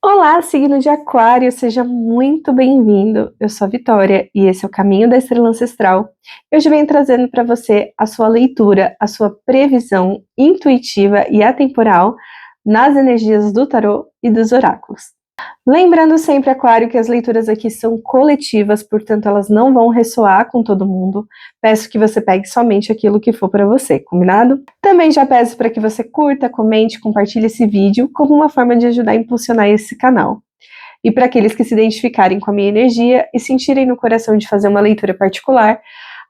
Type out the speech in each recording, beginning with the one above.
Olá, signo de Aquário, seja muito bem-vindo. Eu sou a Vitória e esse é o Caminho da Estrela Ancestral. Eu hoje venho trazendo para você a sua leitura, a sua previsão intuitiva e atemporal nas energias do tarô e dos oráculos. Lembrando sempre, Aquário, que as leituras aqui são coletivas, portanto elas não vão ressoar com todo mundo. Peço que você pegue somente aquilo que for para você, combinado? Também já peço para que você curta, comente, compartilhe esse vídeo como uma forma de ajudar a impulsionar esse canal. E para aqueles que se identificarem com a minha energia e sentirem no coração de fazer uma leitura particular,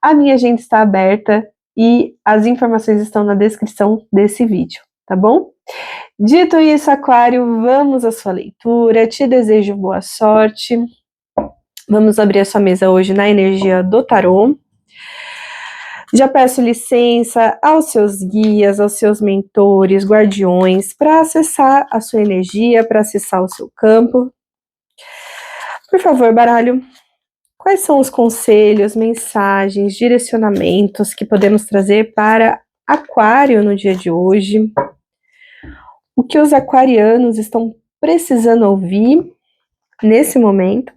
a minha agenda está aberta e as informações estão na descrição desse vídeo, tá bom? Dito isso, Aquário, vamos à sua leitura. Te desejo boa sorte. Vamos abrir a sua mesa hoje na energia do tarô. Já peço licença aos seus guias, aos seus mentores, guardiões, para acessar a sua energia, para acessar o seu campo. Por favor, baralho, quais são os conselhos, mensagens, direcionamentos que podemos trazer para Aquário no dia de hoje? O que os aquarianos estão precisando ouvir nesse momento?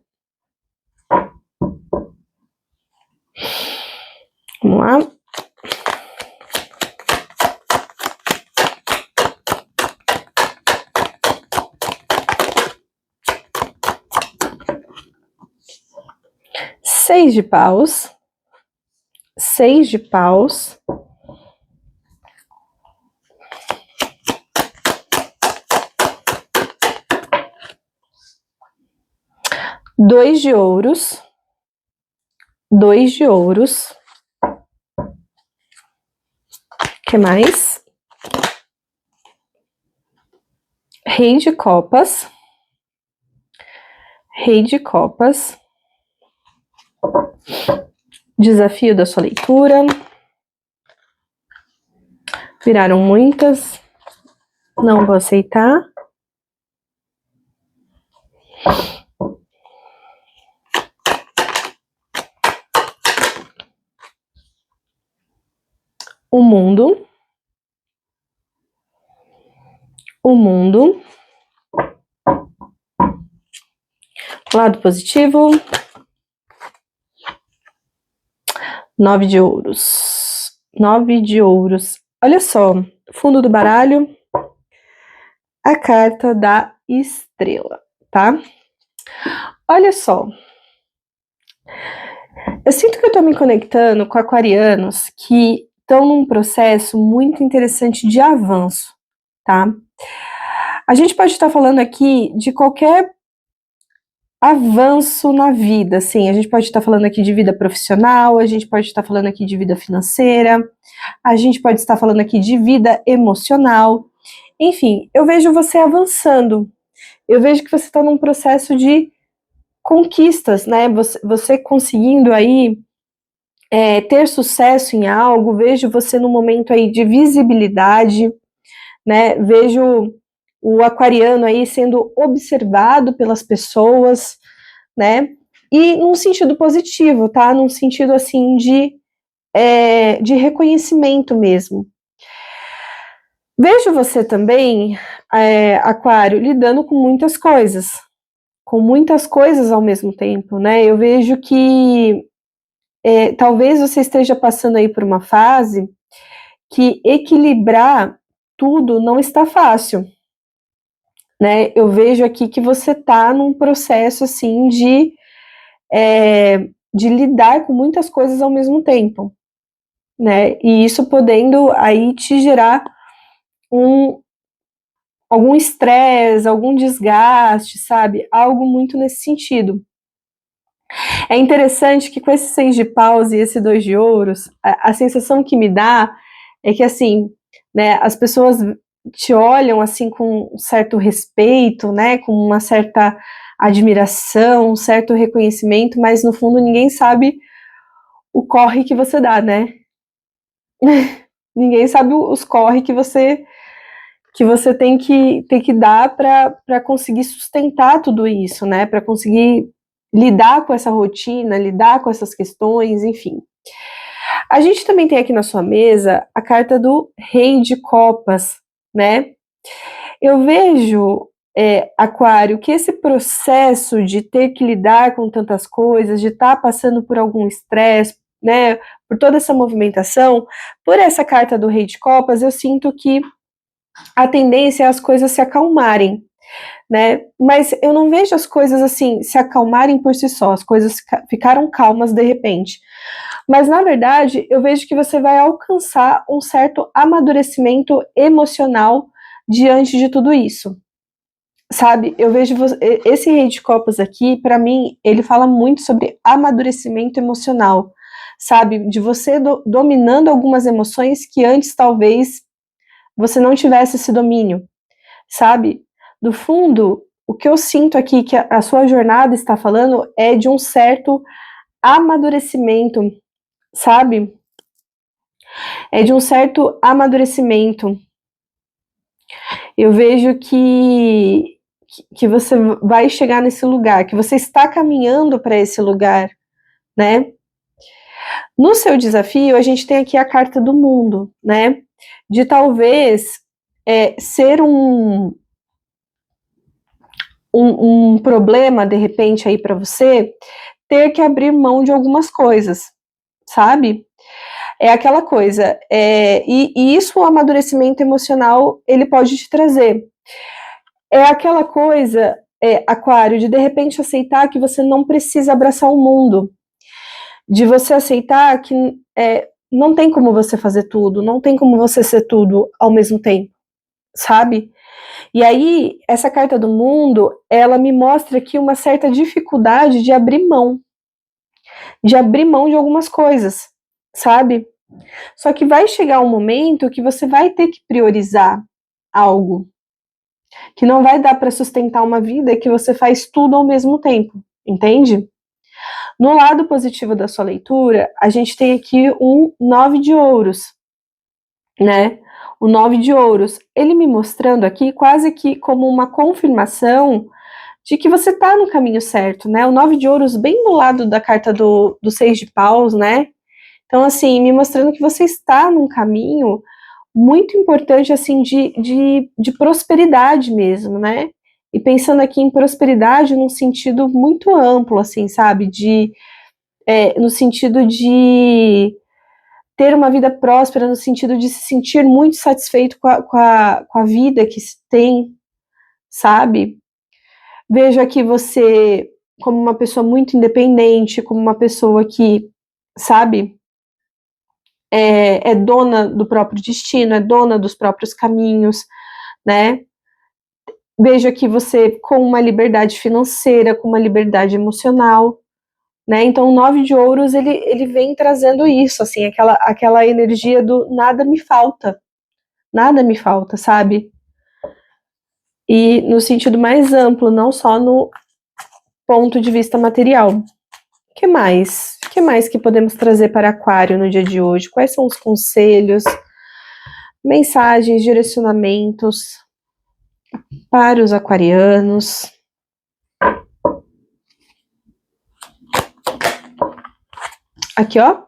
Vamos lá. Seis de paus. Seis de paus. Dois de ouros. Dois de ouros. O que mais? Rei de copas. Rei de copas. Desafio da sua leitura. Viraram muitas. Não vou aceitar. O mundo. O mundo. Lado positivo. Nove de ouros. Nove de ouros. Olha só, fundo do baralho. A carta da estrela, tá? Olha só. Eu sinto que eu tô me conectando com aquarianos que estão num processo muito interessante de avanço, tá? A gente pode estar falando aqui de qualquer avanço na vida, assim, a gente pode estar falando aqui de vida profissional, a gente pode estar falando aqui de vida financeira, a gente pode estar falando aqui de vida emocional, enfim, eu vejo você avançando, eu vejo que você está num processo de conquistas, né, você conseguindo aí ter sucesso em algo, vejo você num momento aí de visibilidade, né, vejo o aquariano aí sendo observado pelas pessoas, né, e num sentido positivo, tá, num sentido assim de reconhecimento mesmo. Vejo você também, Aquário, lidando com muitas coisas ao mesmo tempo, né, eu vejo que talvez você esteja passando aí por uma fase que equilibrar tudo não está fácil, né? Eu vejo aqui que você está num processo assim de lidar com muitas coisas ao mesmo tempo, né? E isso podendo aí te gerar algum estresse, algum desgaste, sabe? Algo muito nesse sentido. É interessante que com esse 6 de paus e esse 2 de ouros, a sensação que me dá é que, assim, né, as pessoas te olham, assim, com um certo respeito, né, com uma certa admiração, um certo reconhecimento, mas no fundo ninguém sabe o corre que você dá, né? Ninguém sabe os corre que você tem que dar para conseguir sustentar tudo isso, né? Para conseguir lidar com essa rotina, lidar com essas questões, enfim. A gente também tem aqui na sua mesa a carta do Rei de Copas, né? Eu vejo Aquário, que esse processo de ter que lidar com tantas coisas, de estar passando por algum estresse, né, por toda essa movimentação, por essa carta do Rei de Copas, eu sinto que a tendência é as coisas se acalmarem, né? Mas eu não vejo as coisas assim se acalmarem por si só, as coisas ficaram calmas de repente. Mas na verdade, eu vejo que você vai alcançar um certo amadurecimento emocional diante de tudo isso. Sabe, eu vejo esse Rei de Copas aqui, para mim, ele fala muito sobre amadurecimento emocional, sabe, de você dominando algumas emoções que antes talvez você não tivesse esse domínio, sabe? No fundo, o que eu sinto aqui que a sua jornada está falando é de um certo amadurecimento, sabe? É de um certo amadurecimento. Eu vejo que você vai chegar nesse lugar, que você está caminhando para esse lugar, né? No seu desafio, a gente tem aqui a carta do mundo, né? De talvez ser um problema, de repente, aí para você, ter que abrir mão de algumas coisas, sabe? É aquela coisa, e isso o amadurecimento emocional, ele pode te trazer. É aquela coisa, Aquário, de repente aceitar que você não precisa abraçar o mundo, de você aceitar que não tem como você fazer tudo, não tem como você ser tudo ao mesmo tempo, sabe? E aí, essa carta do mundo, ela me mostra aqui uma certa dificuldade de abrir mão de algumas coisas, sabe? Só que vai chegar um momento que você vai ter que priorizar algo, que não vai dar para sustentar uma vida que você faz tudo ao mesmo tempo, entende? No lado positivo da sua leitura, a gente tem aqui um 9 de ouros, né? O 9 de ouros, ele me mostrando aqui quase que como uma confirmação de que você está no caminho certo, né? O 9 de ouros bem do lado da carta do 6 de paus, né? Então, assim, me mostrando que você está num caminho muito importante, assim, de prosperidade mesmo, né? E pensando aqui em prosperidade num sentido muito amplo, assim, sabe? No sentido de ter uma vida próspera, no sentido de se sentir muito satisfeito com a vida que se tem, sabe? Vejo aqui você como uma pessoa muito independente, como uma pessoa que, sabe, é dona do próprio destino, é dona dos próprios caminhos, né? Vejo aqui você com uma liberdade financeira, com uma liberdade emocional, né? Então, o 9 de ouros, ele vem trazendo isso, assim, aquela energia do nada me falta, sabe? E no sentido mais amplo, não só no ponto de vista material. O que mais? O que mais que podemos trazer para Aquário no dia de hoje? Quais são os conselhos, mensagens, direcionamentos para os aquarianos? Aqui, ó.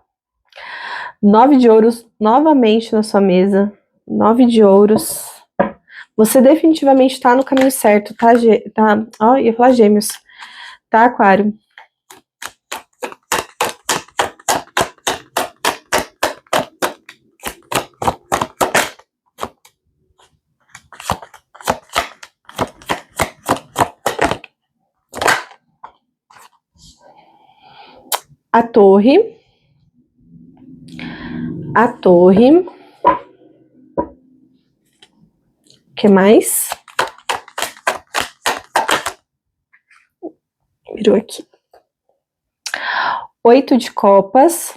9 de ouros novamente na sua mesa. 9 de ouros. Você definitivamente está no caminho certo, tá? Ia falar gêmeos. Tá, Aquário? A torre. A torre. O que mais? Virou aqui. 8 de copas.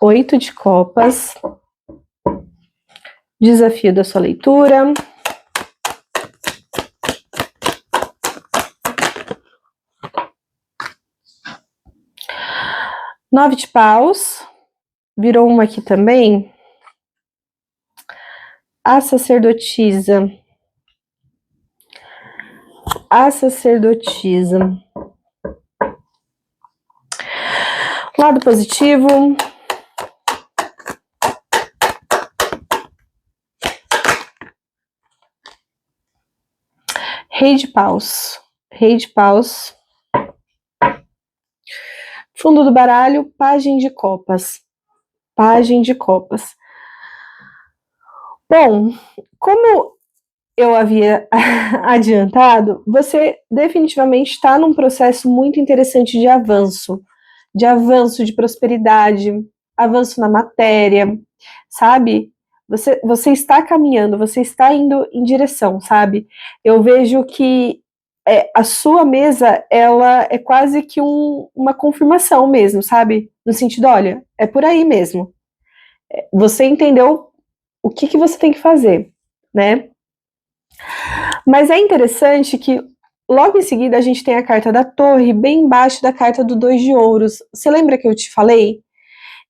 8 de copas. Desafio da sua leitura. Nove de paus. Virou uma aqui também. A sacerdotisa. A sacerdotisa. Lado positivo. Rei de paus. Rei de paus. Fundo do baralho, pajem de copas. Pajem de copas. Bom, como eu havia adiantado, você definitivamente está num processo muito interessante de avanço de prosperidade, avanço na matéria, sabe? Você está caminhando, você está indo em direção, sabe? Eu vejo que a sua mesa, ela é quase que uma confirmação mesmo, sabe? No sentido, olha, é por aí mesmo. Você entendeu o que você tem que fazer, né? Mas é interessante que logo em seguida a gente tem a carta da torre bem embaixo da carta do 2 de ouros. Você lembra que eu te falei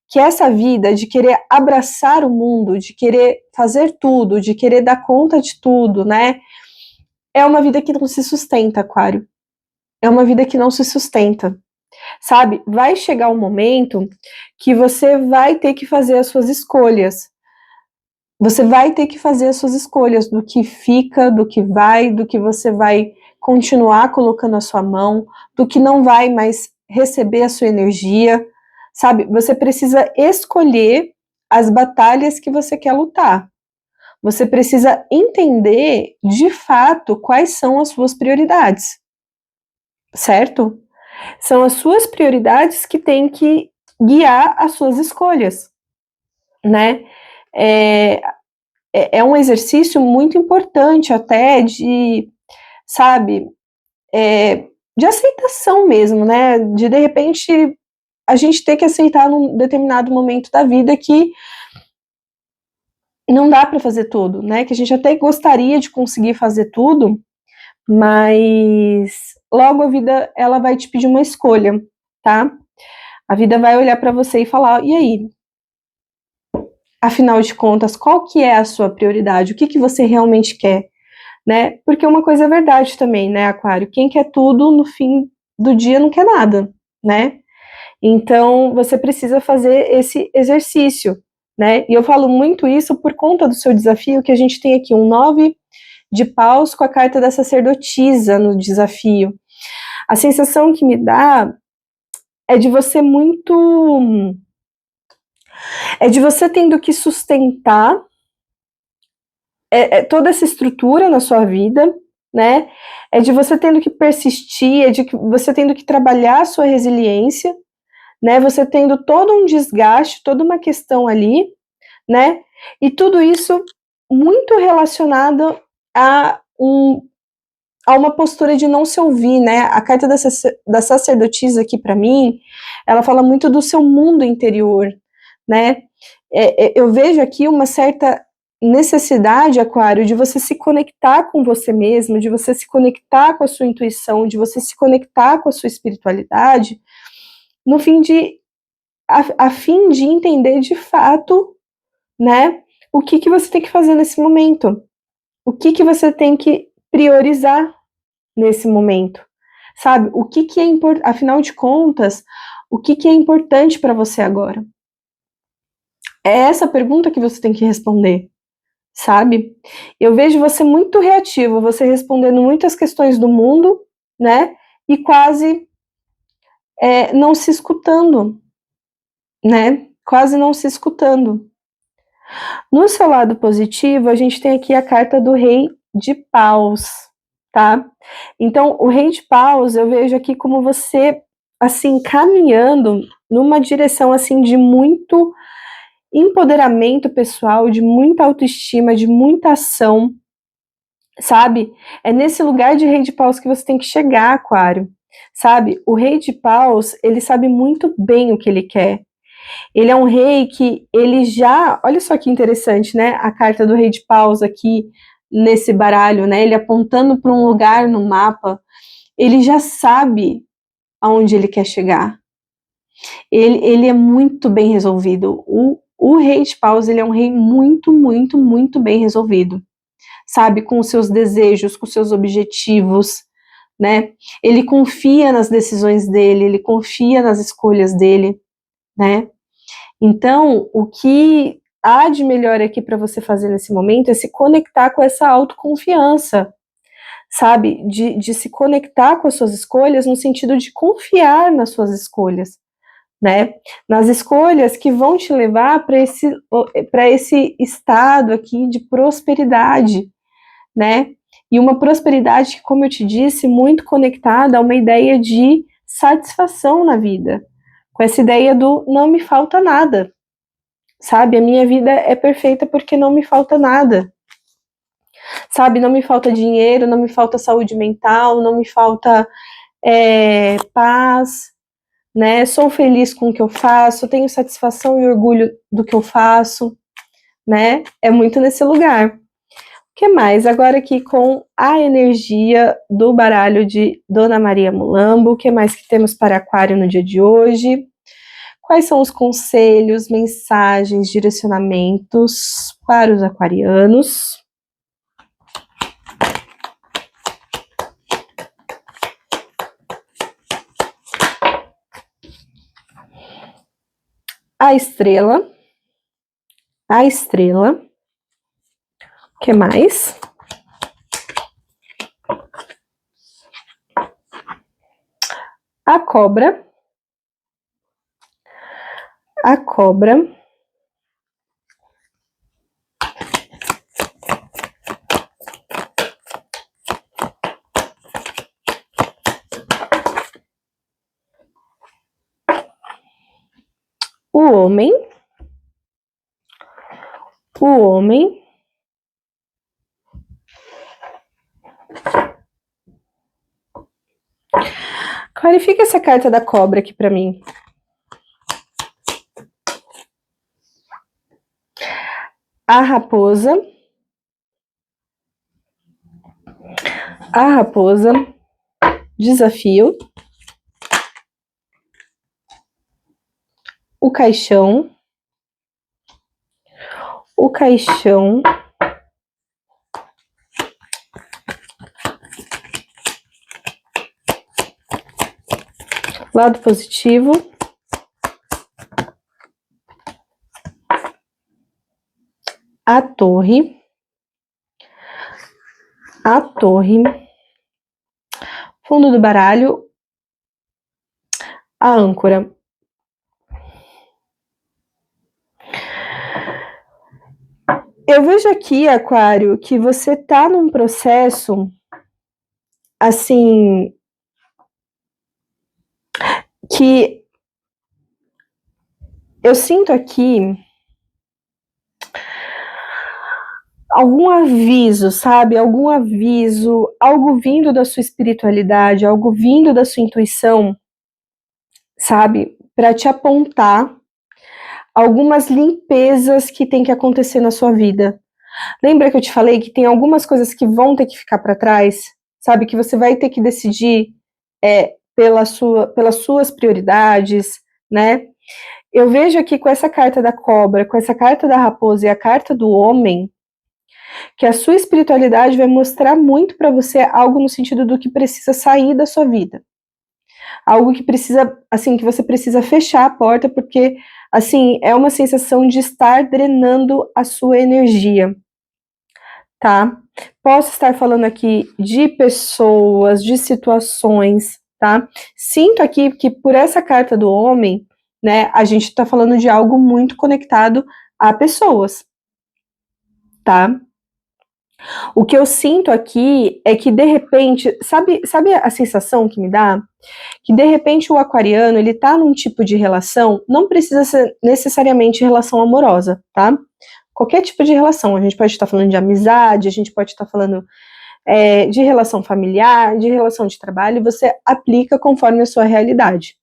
que essa vida de querer abraçar o mundo, de querer fazer tudo, de querer dar conta de tudo, né? É uma vida que não se sustenta, Aquário. É uma vida que não se sustenta. Sabe? Vai chegar um momento que você vai ter que fazer as suas escolhas. Você vai ter que fazer as suas escolhas do que fica, do que vai, do que você vai continuar colocando a sua mão, do que não vai mais receber a sua energia, sabe? Você precisa escolher as batalhas que você quer lutar. Você precisa entender, de fato, quais são as suas prioridades, certo? São as suas prioridades que têm que guiar as suas escolhas, né? É um exercício muito importante até de, sabe, de aceitação mesmo, né? De repente a gente ter que aceitar num determinado momento da vida que não dá para fazer tudo, né? Que a gente até gostaria de conseguir fazer tudo, mas logo a vida ela vai te pedir uma escolha, tá? A vida vai olhar para você e falar: "E aí? Afinal de contas, qual que é a sua prioridade? O que você realmente quer?", né? Porque uma coisa é verdade também, né, Aquário? Quem quer tudo no fim do dia não quer nada, né? Então, você precisa fazer esse exercício, né? E eu falo muito isso por conta do seu desafio, que a gente tem aqui um 9 de paus com a carta da sacerdotisa no desafio. A sensação que me dá é de você tendo que sustentar toda essa estrutura na sua vida, né? É de você tendo que persistir, é de que você tendo que trabalhar a sua resiliência, né? Você tendo todo um desgaste, toda uma questão ali, né? E tudo isso muito relacionado a uma postura de não se ouvir, né? A carta da sacerdotisa aqui para mim, ela fala muito do seu mundo interior, né? Eu vejo aqui uma certa necessidade, Aquário, de você se conectar com você mesmo, de você se conectar com a sua intuição, de você se conectar com a sua espiritualidade, no fim a fim de entender de fato, né, o que você tem que fazer nesse momento, o que você tem que priorizar nesse momento, sabe? O que é importante, afinal de contas, o que é importante para você agora? É essa pergunta que você tem que responder, sabe? Eu vejo você muito reativo, você respondendo muitas questões do mundo, né? E quase não se escutando, né? Quase não se escutando. No seu lado positivo, a gente tem aqui a carta do Rei de Paus, tá? Então, o Rei de Paus, eu vejo aqui como você, assim, caminhando numa direção, assim, de muito empoderamento pessoal, de muita autoestima, de muita ação, sabe? É nesse lugar de Rei de Paus que você tem que chegar, Aquário, sabe? O Rei de Paus, ele sabe muito bem o que ele quer. Ele é um rei que ele já, olha só que interessante, né? A carta do Rei de Paus aqui nesse baralho, né? Ele apontando para um lugar no mapa, ele já sabe aonde ele quer chegar. Ele é muito bem resolvido. O Rei de Paus, ele é um rei muito, muito, muito bem resolvido, sabe? Com os seus desejos, com os seus objetivos, né? Ele confia nas decisões dele, ele confia nas escolhas dele, né? Então, o que há de melhor aqui para você fazer nesse momento é se conectar com essa autoconfiança, sabe? De se conectar com as suas escolhas no sentido de confiar nas suas escolhas, né? Nas escolhas que vão te levar para esse estado aqui de prosperidade, né? E uma prosperidade que, como eu te disse, muito conectada a uma ideia de satisfação na vida, com essa ideia do não me falta nada, sabe? A minha vida é perfeita porque não me falta nada, sabe? Não me falta dinheiro, não me falta saúde mental, não me falta paz, né? Sou feliz com o que eu faço, tenho satisfação e orgulho do que eu faço, né? É muito nesse lugar. O que mais? Agora aqui com a energia do baralho de Dona Maria Mulambo, o que mais que temos para Aquário no dia de hoje? Quais são os conselhos, mensagens, direcionamentos para os aquarianos? A estrela. A estrela. O que mais? A cobra. A cobra. O homem. O homem. Clarifica essa carta da cobra aqui para mim. A raposa. A raposa. Desafio. O caixão. O caixão. Lado positivo. A torre. A torre. Fundo do baralho. A âncora. Eu vejo aqui, Aquário, que você tá num processo, assim, que eu sinto aqui algum aviso, sabe? Algum aviso, algo vindo da sua espiritualidade, algo vindo da sua intuição, sabe? Para te apontar algumas limpezas que tem que acontecer na sua vida. Lembra que eu te falei que tem algumas coisas que vão ter que ficar para trás, sabe? Que você vai ter que decidir pelas suas prioridades, né? Eu vejo aqui com essa carta da cobra, com essa carta da raposa e a carta do homem, que a sua espiritualidade vai mostrar muito para você algo no sentido do que precisa sair da sua vida. Algo que precisa, assim, que você precisa fechar a porta, porque, assim, é uma sensação de estar drenando a sua energia, tá? Posso estar falando aqui de pessoas, de situações, tá? Sinto aqui que por essa carta do homem, né, a gente tá falando de algo muito conectado a pessoas, tá? O que eu sinto aqui é que, de repente, sabe a sensação que me dá? Que, de repente, o aquariano, ele tá num tipo de relação, não precisa ser necessariamente relação amorosa, tá? Qualquer tipo de relação, a gente pode estar falando de amizade, a gente pode estar falando de relação familiar, de relação de trabalho, você aplica conforme a sua realidade,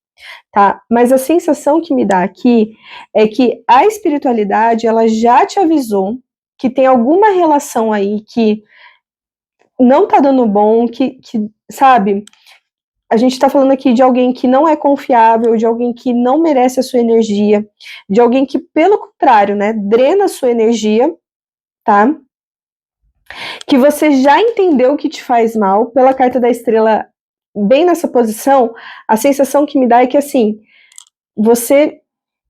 tá? Mas a sensação que me dá aqui é que a espiritualidade, ela já te avisou que tem alguma relação aí que não tá dando bom, que sabe, a gente tá falando aqui de alguém que não é confiável, de alguém que não merece a sua energia, de alguém que, pelo contrário, né, drena a sua energia, tá? Que você já entendeu que te faz mal, pela carta da estrela bem nessa posição, a sensação que me dá é que, assim, você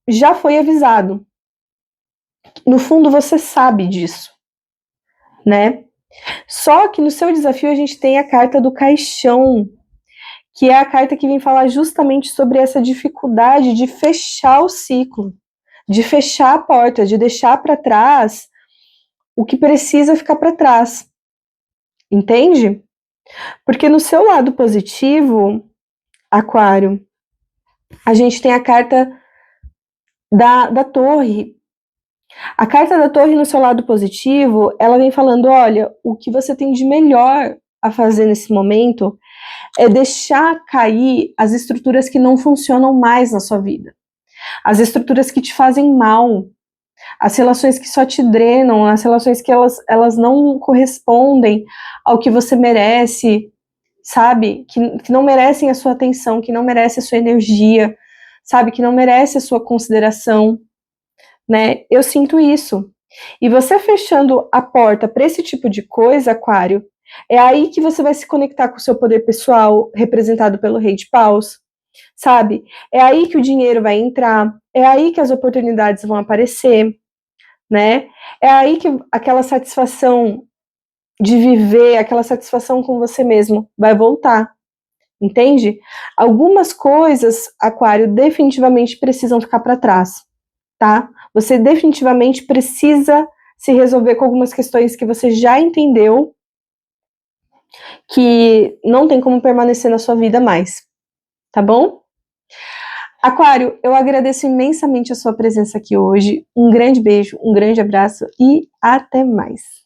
já foi avisado. No fundo, você sabe disso, né? Só que no seu desafio a gente tem a carta do caixão, que é a carta que vem falar justamente sobre essa dificuldade de fechar o ciclo, de fechar a porta, de deixar para trás o que precisa ficar para trás. Entende? Porque no seu lado positivo, Aquário, a gente tem a carta da torre. A carta da torre no seu lado positivo, ela vem falando, olha, o que você tem de melhor a fazer nesse momento é deixar cair as estruturas que não funcionam mais na sua vida. As estruturas que te fazem mal, as relações que só te drenam, as relações que elas não correspondem ao que você merece, sabe? Que não merecem a sua atenção, que não merecem a sua energia, sabe? Que não merece a sua consideração, né? Eu sinto isso. E você fechando a porta para esse tipo de coisa, Aquário, é aí que você vai se conectar com o seu poder pessoal, representado pelo Rei de Paus, sabe? É aí que o dinheiro vai entrar, é aí que as oportunidades vão aparecer, né? É aí que aquela satisfação de viver, aquela satisfação com você mesmo vai voltar, entende? Algumas coisas, Aquário, definitivamente precisam ficar para trás, tá? Você definitivamente precisa se resolver com algumas questões que você já entendeu que não tem como permanecer na sua vida mais, tá bom? Aquário, eu agradeço imensamente a sua presença aqui hoje. Um grande beijo, um grande abraço e até mais.